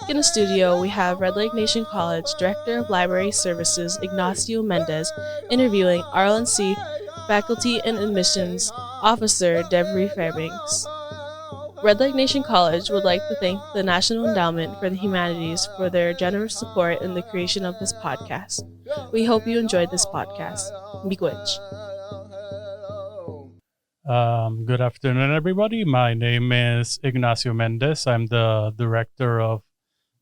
In the studio, we have Red Lake Nation College Director of Library Services Ignacio Mendez interviewing RLNC Faculty and Admissions Officer Devery Fairbanks. Red Lake Nation College would like to thank the National Endowment for the Humanities for their generous support in the creation of this podcast. We hope you enjoyed this podcast. Miigwech. Good afternoon, everybody. My name is Ignacio Mendez. I'm the Director of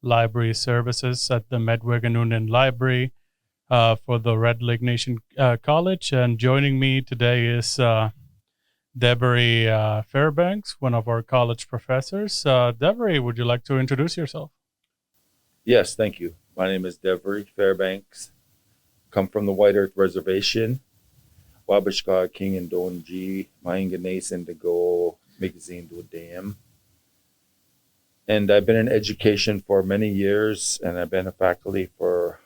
Library Services at the Medwaganunan Library for the Red Lake Nation College. And joining me today is Devery Fairbanks, one of our college professors. Devery, would you like to introduce yourself? Yes, thank you. My name is Devery Fairbanks. Come from the White Earth Reservation. Wabashka King and Donji, Mahinganese to go magazine to a dam. And I've been in education for many years, and I've been a faculty for,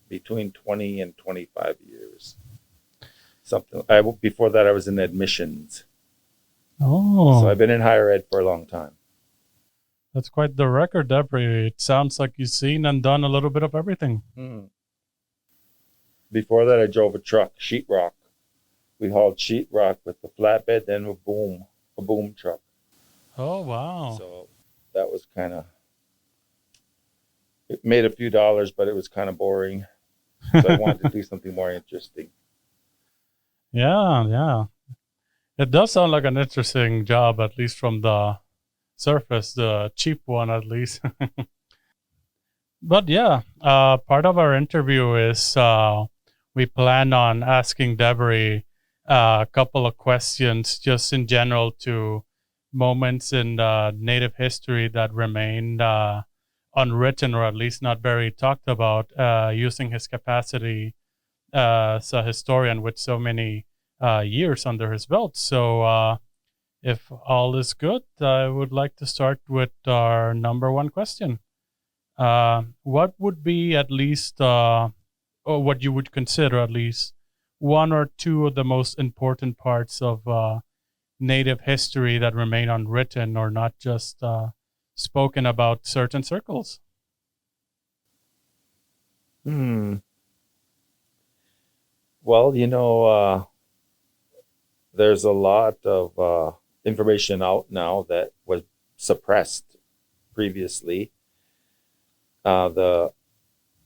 between 20 and 25 years. Before that, I was in admissions. Oh. So I've been in higher ed for a long time. That's quite the record, Devery. It sounds like you've seen and done a little bit of everything. Before that, I drove a truck, sheetrock. We hauled sheetrock with the flatbed, then a boom truck. Oh, wow. So that was it made a few dollars, but it was kind of boring. So I wanted to do something more interesting. Yeah. It does sound like an interesting job, at least from the surface, the cheap one at least. But yeah, part of our interview is we plan on asking Devery a couple of questions just in general to moments in Native history that remained unwritten, or at least not very talked about, using his capacity as a historian with so many years under his belt. So if all is good, I would like to start with our number one question. What would be at least, or what you would consider at least, one or two of the most important parts of Native history that remain unwritten or not just spoken about certain circles? Well, there's a lot of information out now that was suppressed previously. The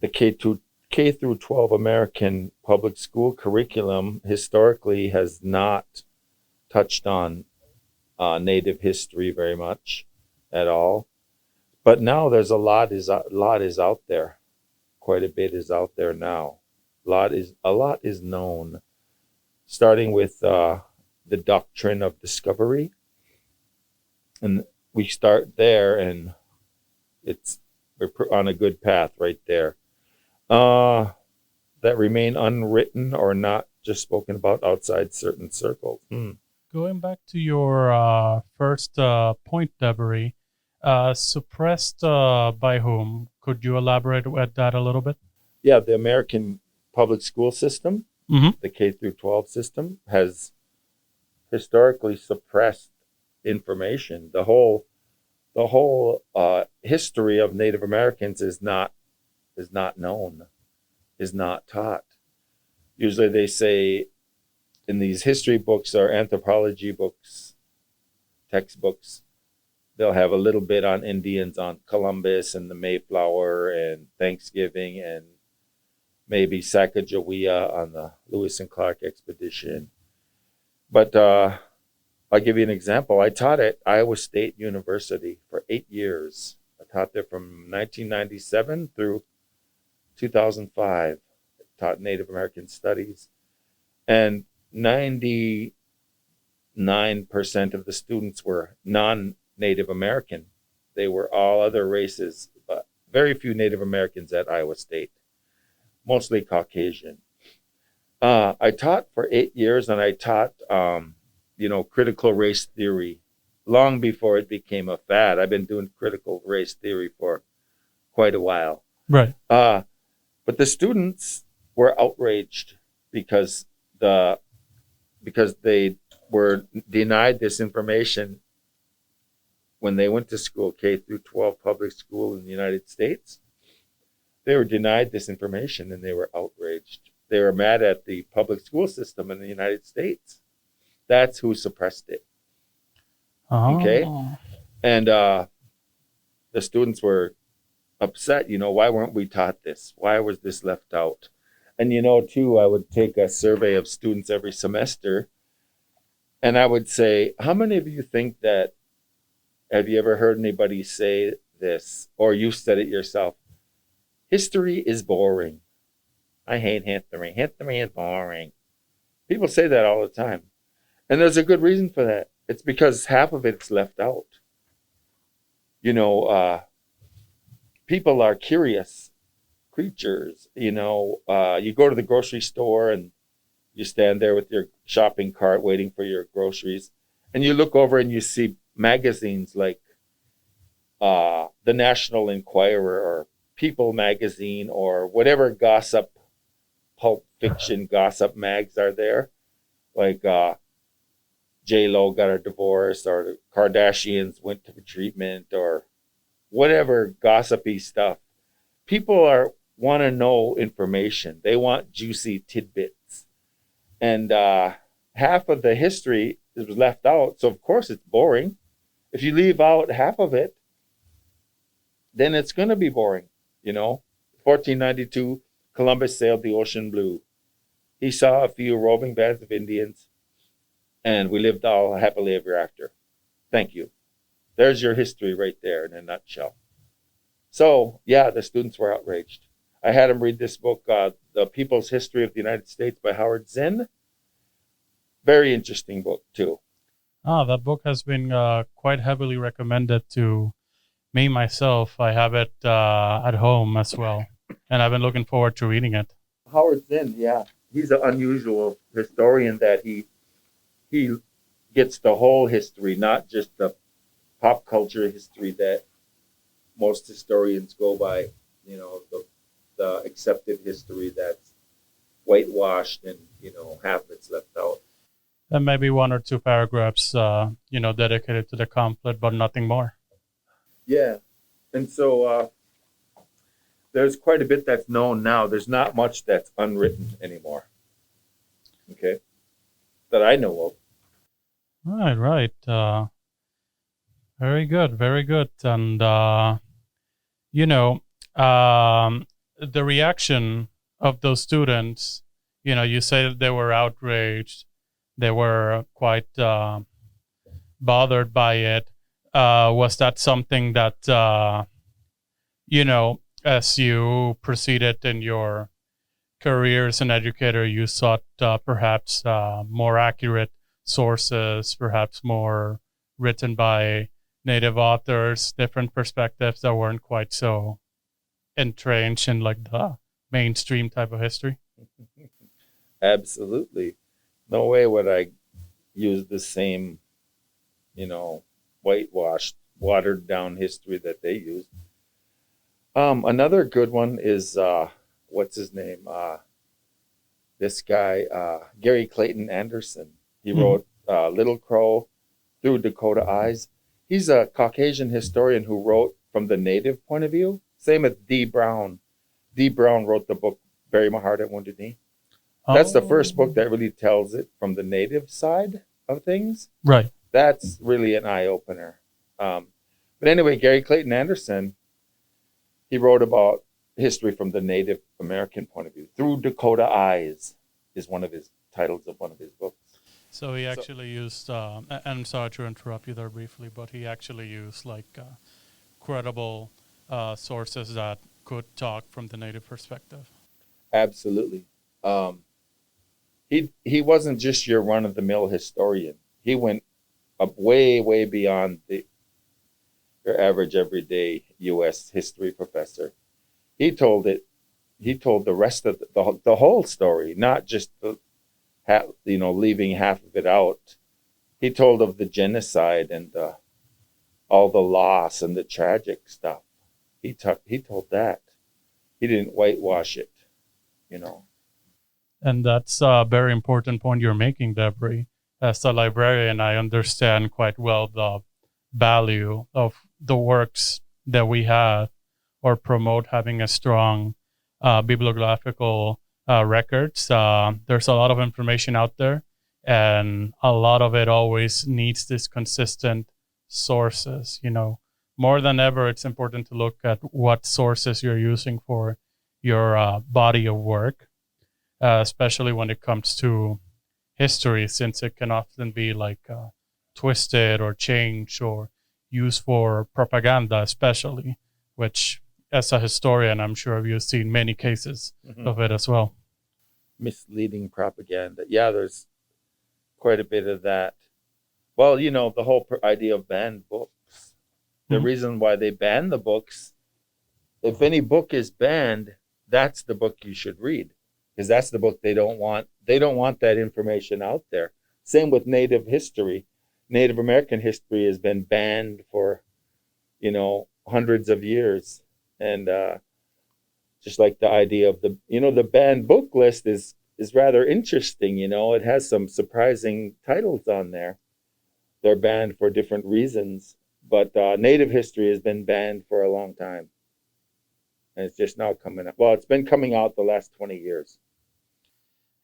K through 12 American public school curriculum historically has not touched on Native history very much at all. But now there's a lot is out there. Quite a bit is out there now. A lot is known, starting with the doctrine of discovery. And we start there, and we're on a good path right there. That remain unwritten or not just spoken about outside certain circles. Going back to your first point, Devery, suppressed by whom? Could you elaborate at that a little bit? Yeah, the American public school system, the K through 12 system, has historically suppressed information. The whole history of Native Americans is not known, is not taught. Usually they say in these history books or anthropology books, textbooks, they'll have a little bit on Indians, on Columbus and the Mayflower and Thanksgiving, and maybe Sacagawea on the Lewis and Clark expedition. But I'll give you an example. I taught at Iowa State University for 8 years. I taught there from 1997 through 2005. I taught Native American Studies. And 99% of the students were non-Native American. They were all other races, but very few Native Americans at Iowa State, mostly Caucasian. I taught for 8 years, and I taught, critical race theory long before it became a fad. I've been doing critical race theory for quite a while. Right. But the students were outraged because they were denied this information when they went to school, K through 12 public school in the United States, they were denied this information and they were outraged. They were mad at the public school system in the United States. That's who suppressed it. Oh. Okay? And the students were upset, why weren't we taught this? Why was this left out? And too, I would take a survey of students every semester, and I would say, how many of you think that, have you ever heard anybody say this, or you said it yourself? History is boring. I hate history. History is boring. People say that all the time. And there's a good reason for that. It's because half of it's left out. People are curious creatures. You go to the grocery store and you stand there with your shopping cart waiting for your groceries, and you look over and you see magazines like the National Enquirer or People magazine or whatever gossip, pulp fiction gossip mags are there, like J-Lo got a divorce, or the Kardashians went to treatment, or whatever gossipy stuff. People want to know information. They want juicy tidbits. And half of the history was left out, so of course it's boring. If you leave out half of it, then it's going to be boring. 1492, Columbus sailed the ocean blue. He saw a few roving bands of Indians, and we lived all happily ever after. Thank you. There's your history right there in a nutshell. So, yeah, the students were outraged. I had them read this book, The People's History of the United States by Howard Zinn. Very interesting book, too. That book has been quite heavily recommended to me myself. I have it at home as well, and I've been looking forward to reading it. Howard Zinn, yeah. He's an unusual historian that he gets the whole history, not just the pop culture history that most historians go by, the accepted history that's whitewashed and, half of it's left out. And maybe one or two paragraphs, dedicated to the conflict, but nothing more. Yeah. And so there's quite a bit that's known now. There's not much that's unwritten anymore. Okay. That I know of. Right. Very good. Very good. And, the reaction of those students, you say that they were outraged. They were quite bothered by it. Was that something that, as you proceeded in your career as an educator, you sought perhaps more accurate sources, perhaps more written by Native authors, different perspectives that weren't quite so entrenched in like the mainstream type of history? Absolutely. No way would I use the same, whitewashed, watered down history that they used. Another good one is, what's his name? This guy, Gary Clayton Anderson. He wrote Little Crow Through Dakota Eyes. He's a Caucasian historian who wrote from the Native point of view. Same as D. Brown. D. Brown wrote the book Bury My Heart at Wounded Knee. That's the first book that really tells it from the Native side of things. Right. That's really an eye-opener. But anyway, Gary Clayton Anderson, he wrote about history from the Native American point of view. Through Dakota Eyes is one of his titles of one of his books. So he actually used, and I'm sorry to interrupt you there briefly, but he actually used like credible sources that could talk from the Native perspective. Absolutely. He wasn't just your run-of-the-mill historian. He went up way, way beyond your average everyday U.S. history professor. He told the rest of the whole story, not just leaving half of it out. He told of the genocide and all the loss and the tragic stuff. He told that. He didn't whitewash it, And that's a very important point you're making, Devery. As a librarian, I understand quite well the value of the works that we have, or promote having a strong bibliographical records. There's a lot of information out there, and a lot of it always needs this consistent sources. More than ever, it's important to look at what sources you're using for your body of work, especially when it comes to history, since it can often be twisted or changed or used for propaganda, especially, which, as a historian, I'm sure you've seen many cases of it as well. Misleading propaganda. Yeah, there's quite a bit of that. Well, the whole idea of banned books. The reason why they ban the books, if any book is banned, that's the book you should read, because that's the book they don't want. They don't want that information out there. Same with Native history. Native American history has been banned for, hundreds of years. And just like the idea of the banned book list is rather interesting. It has some surprising titles on there. They're banned for different reasons. But Native history has been banned for a long time. And it's just now coming up. Well, it's been coming out the last 20 years.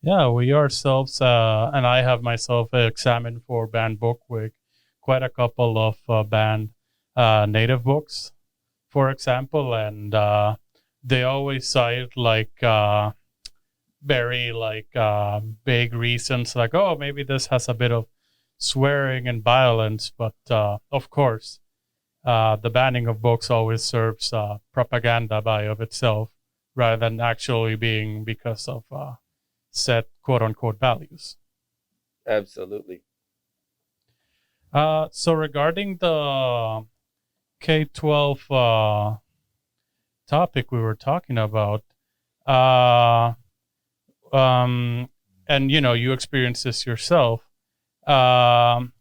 Yeah, we ourselves, and I have myself examined for banned book with quite a couple of banned Native books, for example. And they always cite very big reasons, oh, maybe this has a bit of swearing and violence, but of course, the banning of books always serves propaganda by of itself, rather than actually being because of set quote-unquote values. Absolutely. So regarding the K-12 topic we were talking about, and you experienced this yourself. What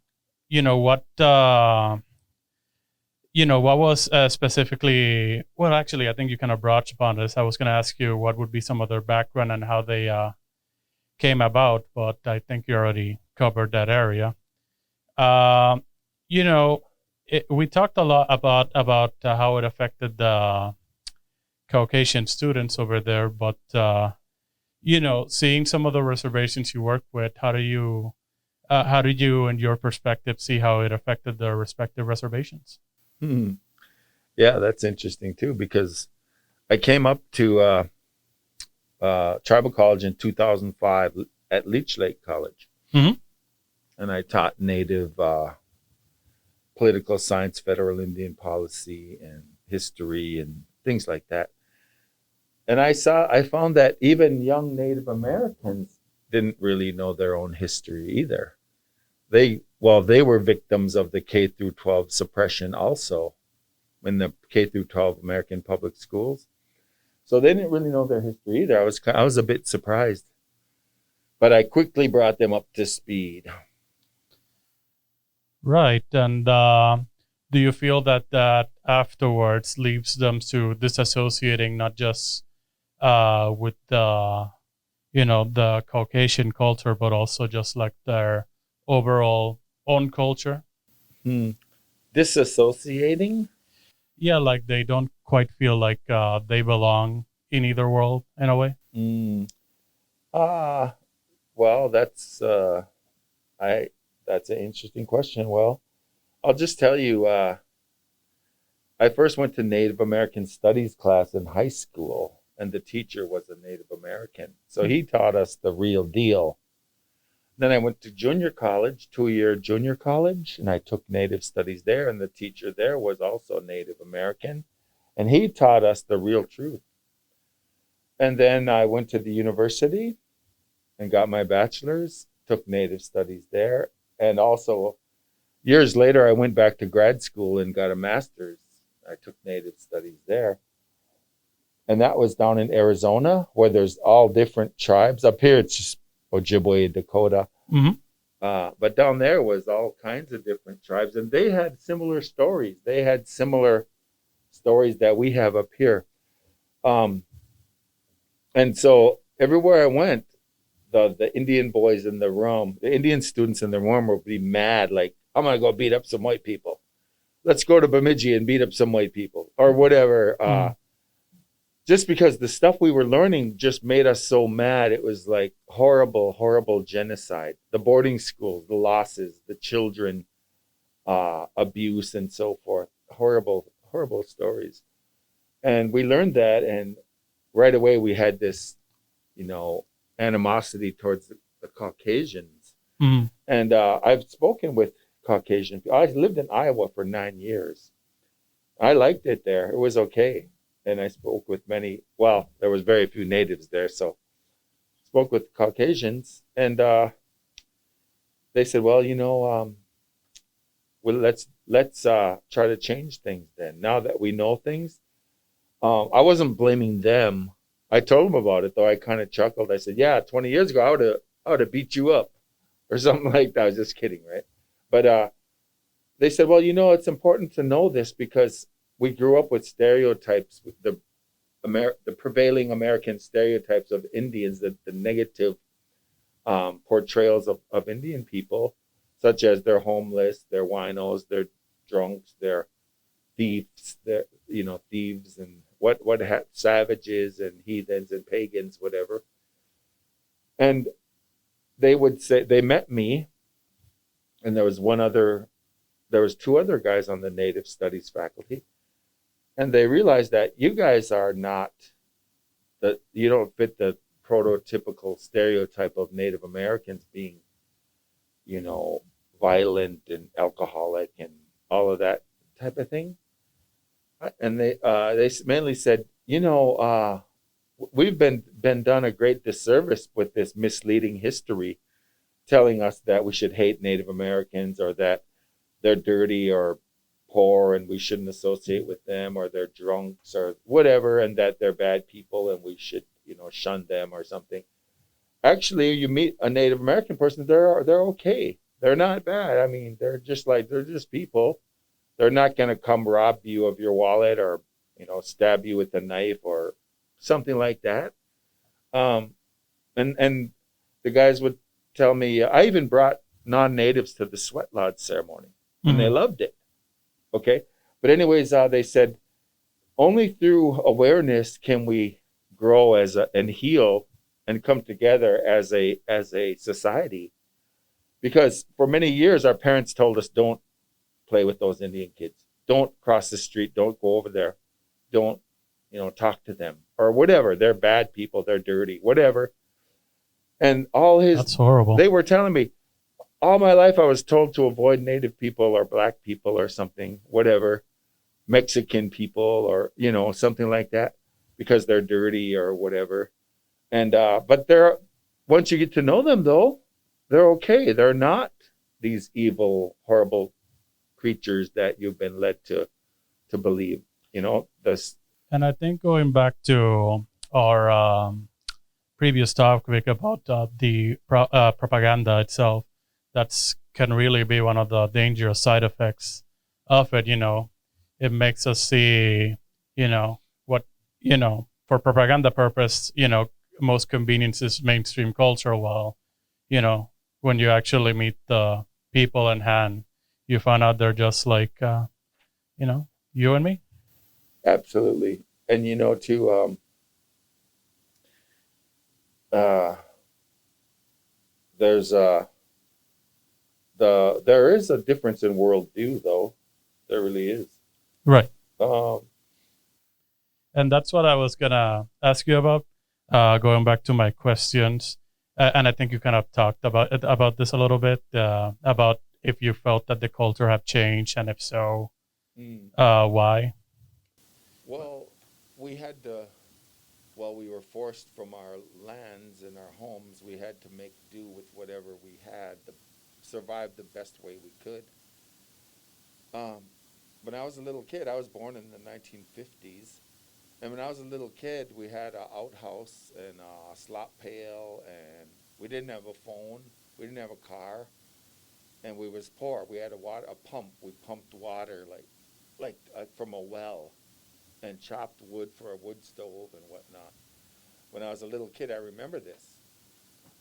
was specifically, well, actually, I think you kind of brushed upon this. I was going to ask you what would be some of their background and how they came about, but I think you already covered that area. We talked a lot about how it affected the Caucasian students over there, but, seeing some of the reservations you work with, how did you, in your perspective, see how it affected their respective reservations? Yeah, that's interesting too, because I came up to tribal college in 2005 at Leech Lake College, and I taught Native political science, federal Indian policy, and history, and things like that. And I found that even young Native Americans didn't really know their own history either. They were victims of the K through 12 suppression also in the K through 12 American public schools. So they didn't really know their history either. I was a bit surprised, but I quickly brought them up to speed. Right. And do you feel that afterwards leaves them to disassociating not just with the Caucasian culture, but also just like their overall own culture? Disassociating? Yeah, like they don't quite feel like they belong in either world in a way. Well, that's an interesting question. Well, I'll just tell you, I first went to Native American Studies class in high school, and the teacher was a Native American. So he taught us the real deal. Then I went to junior college, 2-year junior college, and I took Native Studies there, and the teacher there was also Native American, and he taught us the real truth. And then I went to the university and got my bachelor's, took Native Studies there, and also years later I went back to grad school and got a master's. I took Native Studies there. And that was down in Arizona, where there's all different tribes. Up here it's just Ojibwe, Dakota. But down there was all kinds of different tribes, and they had similar stories. They had similar stories that we have up here. And so everywhere I went, the Indian boys in the room, the Indian students in the room would be mad, like, I'm going to go beat up some white people. let's go to Bemidji and beat up some white people or whatever. Just because the stuff we were learning just made us so mad. It was like horrible, horrible genocide. The boarding schools, the losses, the children, abuse and so forth. Horrible, horrible stories. And we learned that, and right away we had this, animosity towards the Caucasians. And I've spoken with Caucasian people. I lived in Iowa for 9 years. I liked it there. It was okay. And I spoke with many, there was very few natives there, so spoke with Caucasians, and they said, let's try to change things then. Now that we know things, I wasn't blaming them. I told them about it, though. I kind of chuckled. I said, 20 years ago, I would have beat you up or something like that. I was just kidding, right? But they said, it's important to know this because we grew up with stereotypes, with the prevailing American stereotypes of Indians, the negative portrayals of Indian people, such as they're homeless, they're winos, they're drunks, they're thieves, they're thieves and savages and heathens and pagans, whatever. And they would say, they met me, and there was two other guys on the Native Studies faculty. And they realized that you guys are not, that you don't fit the prototypical stereotype of Native Americans being, violent and alcoholic and all of that type of thing. And they mainly said, we've been done a great disservice with this misleading history, telling us that we should hate Native Americans or that they're dirty or poor and we shouldn't associate with them, or they're drunks or whatever, and that they're bad people and we should shun them or something. Actually, you meet a Native American person, they're okay. They're not bad. I mean, they're just people. They're not going to come rob you of your wallet or stab you with a knife or something like that. And the guys would tell me, I even brought non-natives to the sweat lodge ceremony, and they loved it. Okay. But anyways, they said, only through awareness can we grow and heal and come together as a society. Because for many years, our parents told us, don't play with those Indian kids. Don't cross the street. Don't go over there. Don't, talk to them or whatever. They're bad people. They're dirty, whatever. And that's horrible. They were telling me, all my life I was told to avoid Native people or black people or something, whatever, Mexican people or, something like that, because they're dirty or whatever. And, but once you get to know them though, they're okay. They're not these evil, horrible creatures that you've been led to believe, And I think going back to our previous topic about the propaganda itself, can really be one of the dangerous side effects of it. It makes us see, what, for propaganda purpose, most convenience is mainstream culture. While, when you actually meet the people in hand, you find out they're just like, you and me. Absolutely. And, too, there is a difference in worldview, though. There really is. Right. And that's what I was gonna ask you about. Going back to my questions, and I think you kind of talked about this a little bit, about if you felt that the culture have changed, and if so, why? Well, we were forced from our lands and our homes. We had to make do with whatever we had, survive the best way we could. When I was a little kid, I was born in the 1950s. And when I was a little kid, we had an outhouse and a slop pail, and we didn't have a phone. We didn't have a car, and we was poor. We had a pump. We pumped water like from a well, and chopped wood for a wood stove and whatnot. When I was a little kid, I remember this.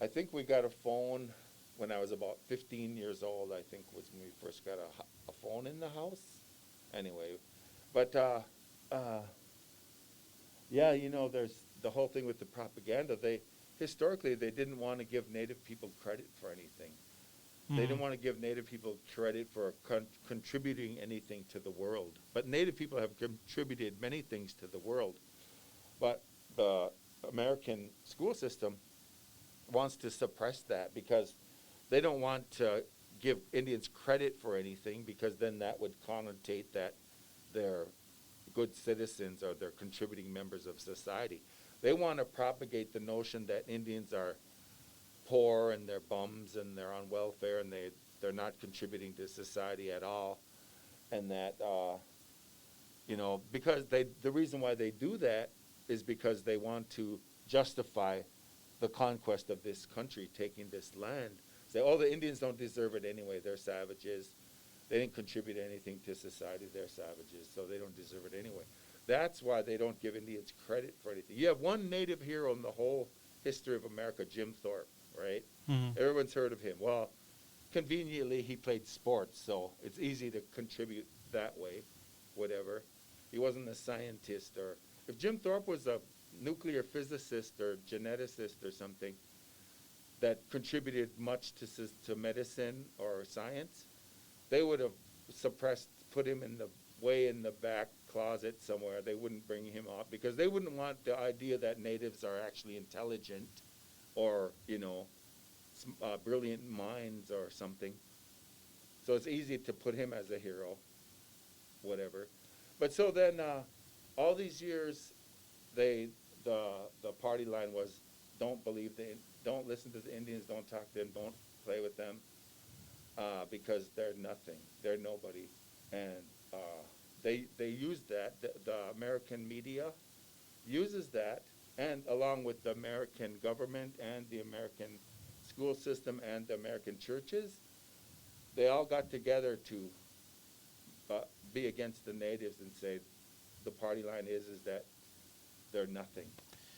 I think we got a phone when I was about 15 years old. I think was when we first got a phone in the house. Anyway, but yeah, there's the whole thing with the propaganda. Historically they didn't want to give Native people credit for anything. They didn't want to give Native people credit for contributing anything to the world. But Native people have contributed many things to the world. But the American school system wants to suppress that because they don't want to give Indians credit for anything, because then that would connotate that they're good citizens or they're contributing members of society. They want to propagate the notion that Indians are poor and they're bums and they're on welfare and they're not contributing to society at all, and that because the reason why they do that is because they want to justify the conquest of this country, taking this land. Say, oh, the Indians don't deserve it anyway, they're savages, they didn't contribute anything to society, they're savages, so they don't deserve it anyway. That's why they don't give Indians credit for anything. You have one Native hero in the whole history of America, Jim Thorpe, right? Everyone's heard of him. Well, conveniently he played sports, so it's easy to contribute that way, whatever. He wasn't a scientist. Or if Jim Thorpe was a nuclear physicist or geneticist or something that contributed much to medicine or science, they would have put him in the back closet somewhere. They wouldn't bring him up because they wouldn't want the idea that natives are actually intelligent or, brilliant minds or something. So it's easy to put him as a hero, whatever. But so then all these years, the party line was, don't listen to the Indians, don't talk to them, don't play with them, because they're nothing, they're nobody. And they use that, the American media uses that, and along with the American government and the American school system and the American churches, they all got together to be against the natives and say the party line is that they're nothing,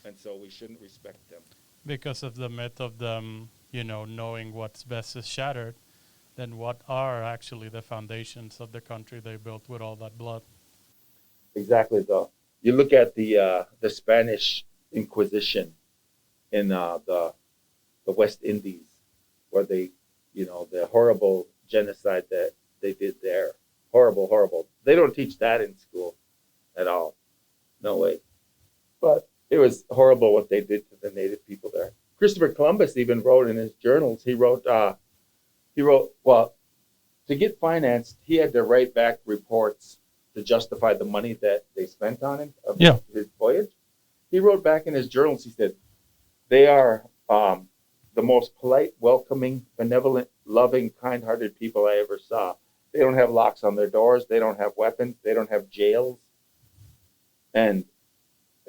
and so we shouldn't respect them. Because of the myth of them, knowing what's best is shattered, then what are actually the foundations of the country they built with all that blood? Exactly, though. You look at the Spanish Inquisition in the West Indies, where they, the horrible genocide that they did there. Horrible, horrible. They don't teach that in school at all. No way. But it was horrible what they did to the native people there. Christopher Columbus even wrote in his journals, he wrote, well, to get financed, he had to write back reports to justify the money that they spent on him, his voyage. He wrote back in his journals, he said, they are the most polite, welcoming, benevolent, loving, kind-hearted people I ever saw. They don't have locks on their doors. They don't have weapons. They don't have jails. And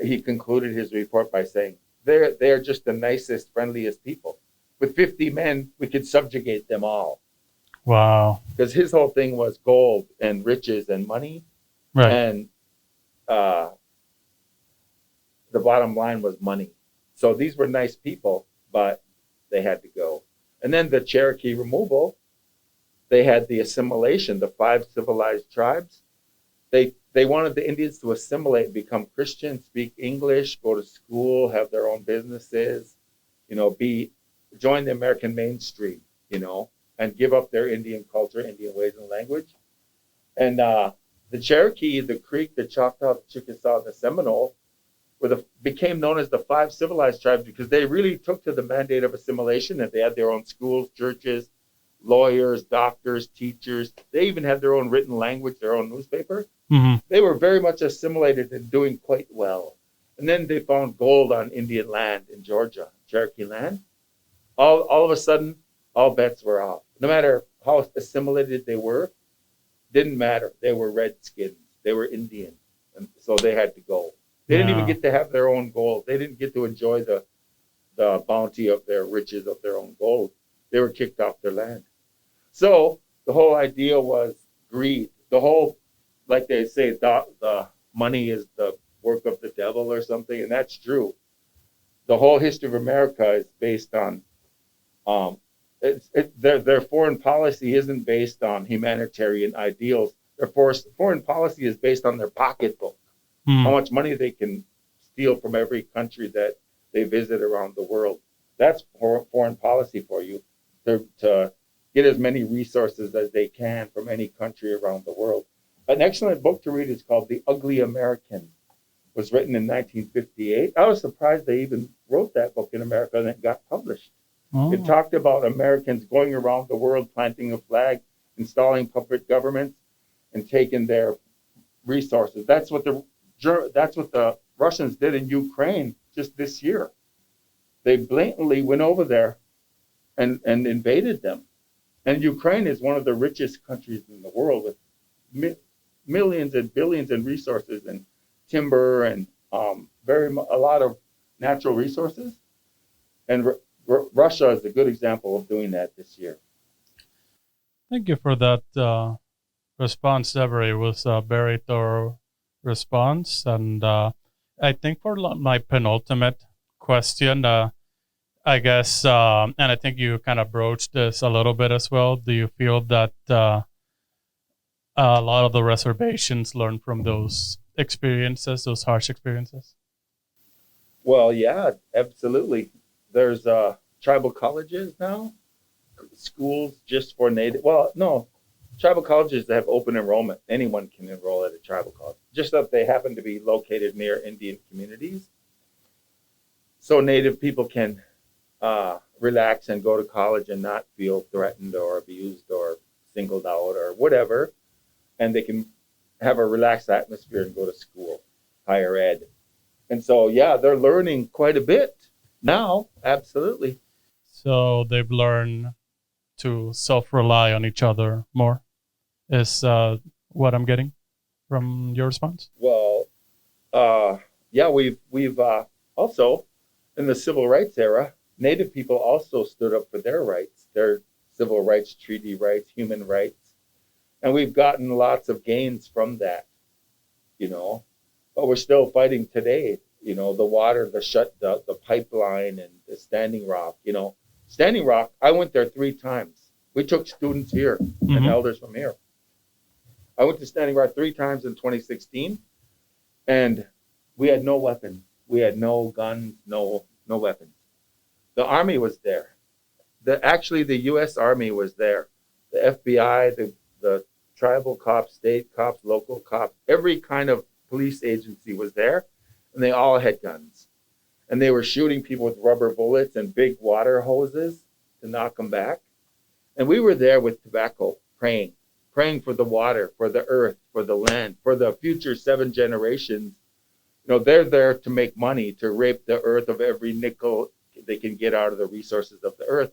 he concluded his report by saying, they're just the nicest, friendliest people. With 50 men, we could subjugate them all. Wow. Because his whole thing was gold and riches and money. Right. And the bottom line was money. So these were nice people, but they had to go. And then the Cherokee removal, they had the assimilation, the 5 civilized tribes. They wanted the Indians to assimilate, become Christian, speak English, go to school, have their own businesses, join the American mainstream, and give up their Indian culture, Indian ways and language. And the Cherokee, the Creek, the Choctaw, the Chickasaw, and the Seminole became known as the 5 civilized tribes because they really took to the mandate of assimilation, and they had their own schools, churches, lawyers, doctors, teachers. They even had their own written language, their own newspaper. Mm-hmm. They were very much assimilated and doing quite well. And then they found gold on Indian land in Georgia, Cherokee land. All of a sudden, all bets were off. No matter how assimilated they were, didn't matter. They were redskins. They were Indian. And so they had to go. They didn't even get to have their own gold. They didn't get to enjoy the bounty of their riches of their own gold. They were kicked off their land. So the whole idea was greed. The whole, like they say, the money is the work of the devil or something, and that's true. The whole history of America is based on, their foreign policy isn't based on humanitarian ideals. Their foreign policy is based on their pocketbook, how much money they can steal from every country that they visit around the world. That's foreign policy for you, to get as many resources as they can from any country around the world. An excellent book to read is called The Ugly American. It was written in 1958. I was surprised they even wrote that book in America and it got published. Oh. It talked about Americans going around the world, planting a flag, installing puppet governments, and taking their resources. That's what the Russians did in Ukraine just this year. They blatantly went over there and invaded them. And Ukraine is one of the richest countries in the world with millions and billions in resources and timber and a lot of natural resources. And Russia is a good example of doing that this year. Thank you for that response, Devery. It was a very thorough response. And I think for my penultimate question, I guess, and I think you kind of broached this a little bit as well. Do you feel that a lot of the reservations learn from those experiences, those harsh experiences? Well, yeah, absolutely. There's tribal colleges now, schools just for native. Well, no, tribal colleges that have open enrollment. Anyone can enroll at a tribal college, just that they happen to be located near Indian communities. So native people can relax and go to college and not feel threatened or abused or singled out or whatever. And they can have a relaxed atmosphere and go to school, higher ed. And so, yeah, they're learning quite a bit now. Absolutely. So they've learned to self-rely on each other more, is what I'm getting from your response? Well, yeah, we've also, in the civil rights era, Native people also stood up for their rights, their civil rights, treaty rights, human rights. And we've gotten lots of gains from that, but we're still fighting today, the water, the pipeline and the Standing Rock, Standing Rock, I went there 3 times. We took students here and elders from here. I went to Standing Rock 3 times in 2016, and we had no weapons. We had no guns, no weapons. The Army was there. Actually, the U.S. Army was there. The FBI, the tribal cops, state cops, local cops, every kind of police agency was there, and they all had guns. And they were shooting people with rubber bullets and big water hoses to knock them back. And we were there with tobacco, praying for the water, for the earth, for the land, for the future 7 generations. They're there to make money, to rape the earth of every nickel they can get out of the resources of the earth.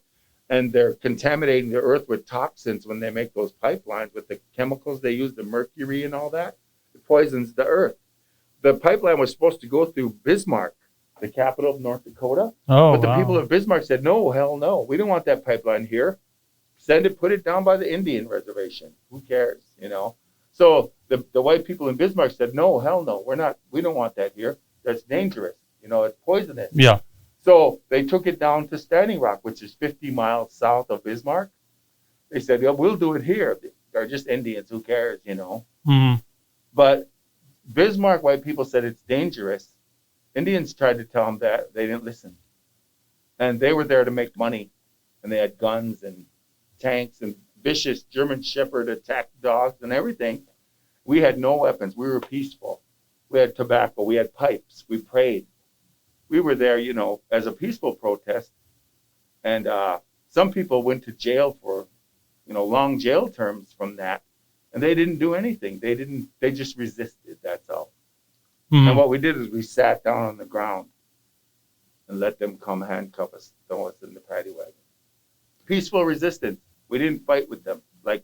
And they're contaminating the earth with toxins when they make those pipelines with the chemicals they use, the mercury and all that. It poisons the earth. The pipeline was supposed to go through Bismarck, the capital of North Dakota. But the people of Bismarck said, no, hell no. We don't want that pipeline here. Put it down by the Indian reservation. Who cares, So the white people in Bismarck said, no, hell no. We don't want that here. That's dangerous. It's poisonous. Yeah. So they took it down to Standing Rock, which is 50 miles south of Bismarck. They said, yeah, we'll do it here. They're just Indians. Who cares, But Bismarck white people said it's dangerous. Indians tried to tell them that. They didn't listen. And they were there to make money. And they had guns and tanks and vicious German Shepherd attack dogs and everything. We had no weapons. We were peaceful. We had tobacco. We had pipes. We prayed. We were there, as a peaceful protest. And some people went to jail for, long jail terms from that. And they didn't do anything. They just resisted. That's all. And what we did is we sat down on the ground and let them come handcuff us, throw us in the paddy wagon. Peaceful resistance. We didn't fight with them, like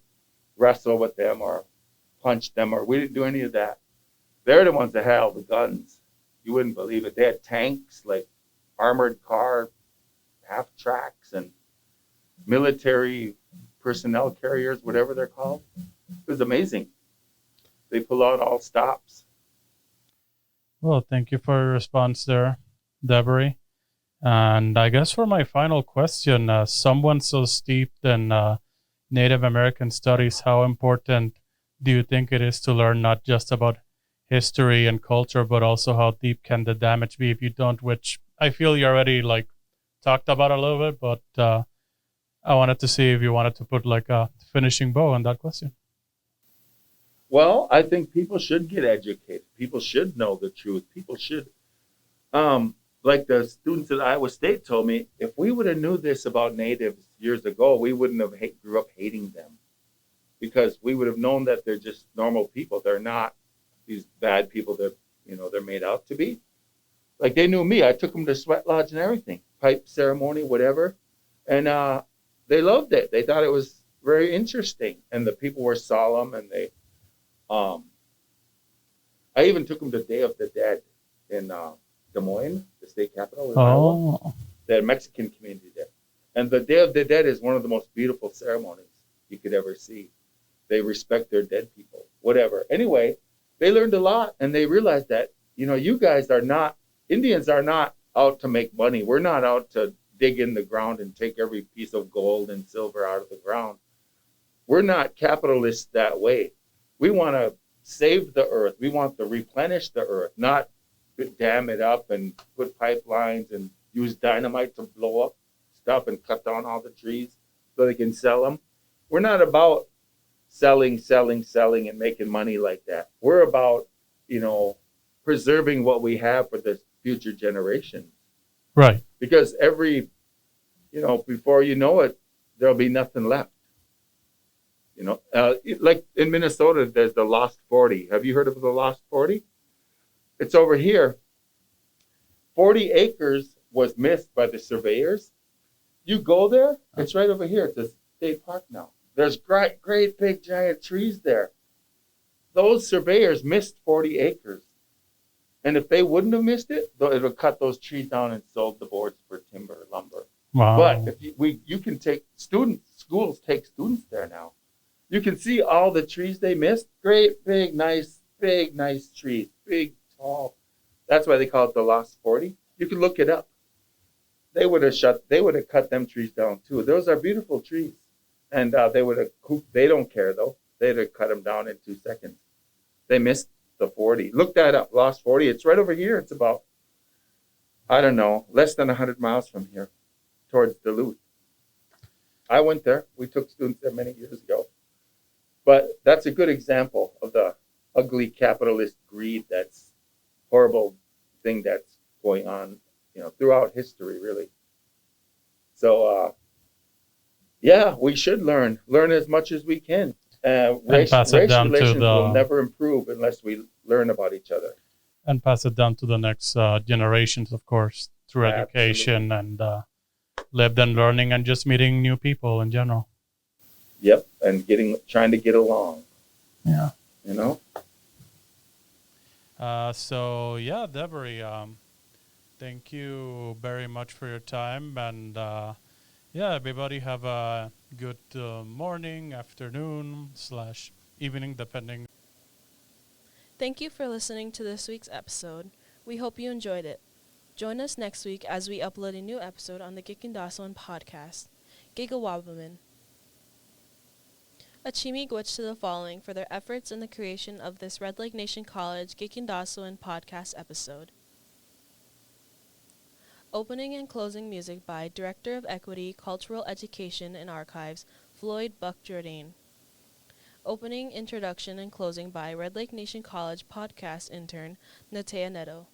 wrestle with them or punch them, or we didn't do any of that. They're the ones that had all the guns. You wouldn't believe it. They had tanks, like armored car, half tracks, and military personnel carriers, whatever they're called. It was amazing. They pull out all stops. Well, thank you for your response there, Devery. And I guess for my final question, someone so steeped in Native American studies, how important do you think it is to learn not just about history and culture, but also how deep can the damage be if you don't, which I feel you already like talked about a little bit, but I wanted to see if you wanted to put like a finishing bow on that question. Well, I think people should get educated. People should know the truth. People should, like the students at Iowa State told me, if we would have knew this about natives years ago, we wouldn't have grew up hating them, because we would have known that they're just normal people. They're not these bad people that, they're made out to be. Like, they knew me. I took them to sweat lodge and everything, pipe ceremony, whatever. And they loved it. They thought it was very interesting. And the people were solemn, and they, I even took them to Day of the Dead in Des Moines, the state capital in Iowa. They had a Mexican community there. And the Day of the Dead is one of the most beautiful ceremonies you could ever see. They respect their dead people, whatever. Anyway, they learned a lot, and they realized that, you guys are not, Indians are not out to make money. We're not out to dig in the ground and take every piece of gold and silver out of the ground. We're not capitalists that way. We want to save the earth. We want to replenish the earth, not dam it up and put pipelines and use dynamite to blow up stuff and cut down all the trees so they can sell them. We're not about selling and making money like that. We're about, preserving what we have for the future generations. Right. Because before you know it, there'll be nothing left. Like in Minnesota, there's the Lost 40. Have you heard of the Lost 40? It's over here. 40 acres was missed by the surveyors. You go there, it's right over here. It's a state park now. There's great big giant trees there. Those surveyors missed 40 acres. And if they wouldn't have missed it, it would cut those trees down and sold the boards for timber, lumber. Wow. But if you can take schools take students there now. You can see all the trees they missed. Great, big, nice trees. Big, tall. That's why they call it the Lost 40. You can look it up. They would have cut them trees down too. Those are beautiful trees. And they don't care though. They'd have cut them down in 2 seconds. They missed the 40. Look that up, Lost 40. It's right over here. It's about, I don't know, less than 100 miles from here towards Duluth. I went there. We took students there many years ago. But that's a good example of the ugly capitalist greed, that's horrible thing that's going on, throughout history, really. So, we should learn as much as we can. Race relations will never improve unless we learn about each other. And pass it down to the next generations, of course, through education and lived and learning and just meeting new people in general. Yep, and trying to get along. Yeah. Devery, thank you very much for your time. And everybody have a good morning, afternoon / evening, depending. Thank you for listening to this week's episode. We hope you enjoyed it. Join us next week as we upload a new episode on the Gikendaasowin Podcast. Gigawabaman. A chimi gwitch to the following for their efforts in the creation of this Red Lake Nation College Gikendaasowin Podcast episode. Opening and closing music by Director of Equity, Cultural Education and Archives, Floyd Buck Jordan. Opening, introduction, and closing by Red Lake Nation College podcast intern, Natea Neto.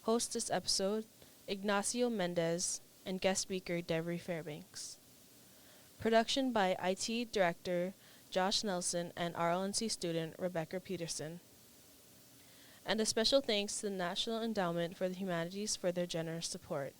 Host this episode, Ignacio Mendez, and guest speaker, Devery Fairbanks. Production by IT Director, Josh Nelson, and RLNC student, Rebecca Peterson. And a special thanks to the National Endowment for the Humanities for their generous support.